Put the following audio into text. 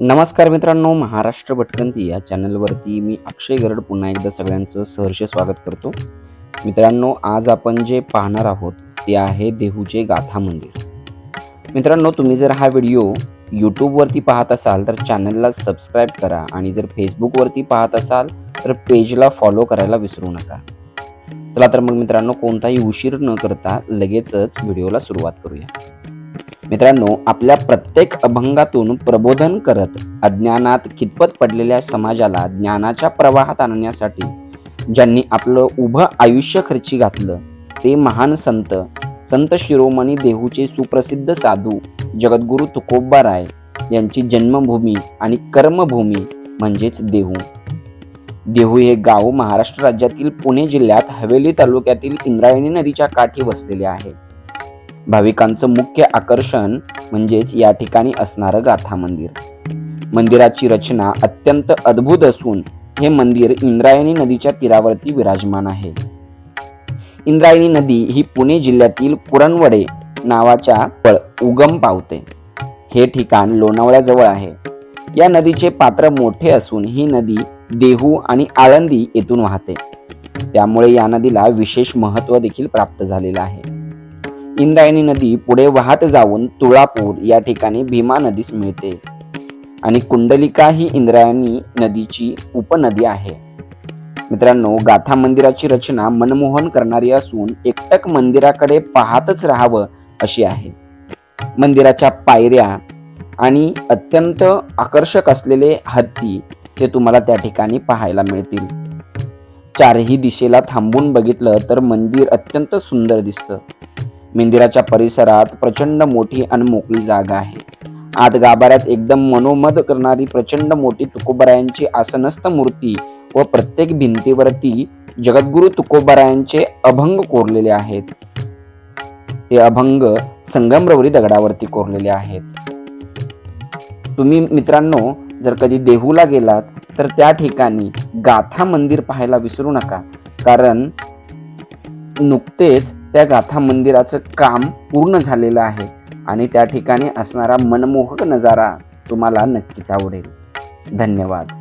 नमस्कार मित्रांनो, महाराष्ट्र भटकंती या चॅनलवरती मी अक्षय गरड पुन्हा एकदा सगळ्यांचं सहर्ष स्वागत करतो. मित्रांनो, आज आपण जे पाहणार आहोत ते आहे देहूचे गाथा मंदिर. मित्रांनो, तुम्ही जर हा व्हिडिओ यूट्यूबवरती पाहत असाल तर चॅनलला सबस्क्राईब करा आणि जर फेसबुकवरती पाहत असाल तर पेजला फॉलो करायला विसरू नका. चला तर मग मित्रांनो, कोणताही उशीर न करता लगेचच व्हिडिओला सुरुवात करूया. मित्रांनो, आपल्या प्रत्येक अभंगातून प्रबोधन करत अज्ञानात खितपत पडलेल्या समाजाला ज्ञानाच्या प्रवाहात आणण्यासाठी ज्यांनी आपलं उभं आयुष्य खर्ची घातलं ते महान संत शिरोमणी देहूचे सुप्रसिद्ध साधू जगद्गुरू तुकोबाराय यांची जन्मभूमी आणि कर्मभूमी म्हणजेच देहू. देहू हे गाव महाराष्ट्र राज्यातील पुणे जिल्ह्यात हवेली तालुक्यातील इंद्रायणी नदीच्या काठी वसलेले आहे. भाविकांचं मुख्य आकर्षण म्हणजेच या ठिकाणी असणारं गाथा मंदिर. मंदिराची रचना अत्यंत अद्भुत असून हे मंदिर इंद्रायणी नदीच्या तीरावरती विराजमान आहे. इंद्रायणी नदी ही पुणे जिल्ह्यातील पुरणवडे नावाच्या उगम पावते. हे ठिकाण लोणावळ्याजवळ आहे. या नदीचे पात्र मोठे असून ही नदी देहू आणि आळंदी येथून वाहते. त्यामुळे या नदीला विशेष महत्त्व देखील प्राप्त झालेलं आहे. इंद्रायणी नदी पुढे वाहत जाऊन तुळापूर या ठिकाणी भीमा नदीस मिळते आणि कुंडलिका ही इंद्रायणी नदीची उपनदी आहे. मित्रांनो, गाथा मंदिराची रचना मनमोहन करणारी असून एकटक मंदिराकडे पाहतच राहावं अशी आहे. मंदिराच्या पायऱ्या आणि अत्यंत आकर्षक असलेले हत्ती ते तुम्हाला त्या ठिकाणी पाहायला मिळतील. चारही दिशेला थांबून बघितलं तर मंदिर अत्यंत सुंदर दिसतं. मंदिराच्या परिसरात प्रचंड मोठी आणि मोकळी जागा आहे. आत गाभाऱ्यात एकदम मनोमद करणारी प्रचंड मोठी तुकोबारायांची आसनस्थ मूर्ती व प्रत्येक भिंतीवरती जगद्गुरू तुकोबारायांचे अभंग कोरलेले आहेत. ते अभंग संगमरवरी दगडावरती कोरलेले आहेत. तुम्ही मित्रांनो जर कधी देहूला गेलात तर त्या ठिकाणी गाथा मंदिर पाहायला विसरू नका, कारण नुकतेच त्या गाथा मंदिराचं काम पूर्ण झालेलं आहे आणि त्या ठिकाणी असणारा मनमोहक नजारा तुम्हाला नक्कीच आवडेल. धन्यवाद.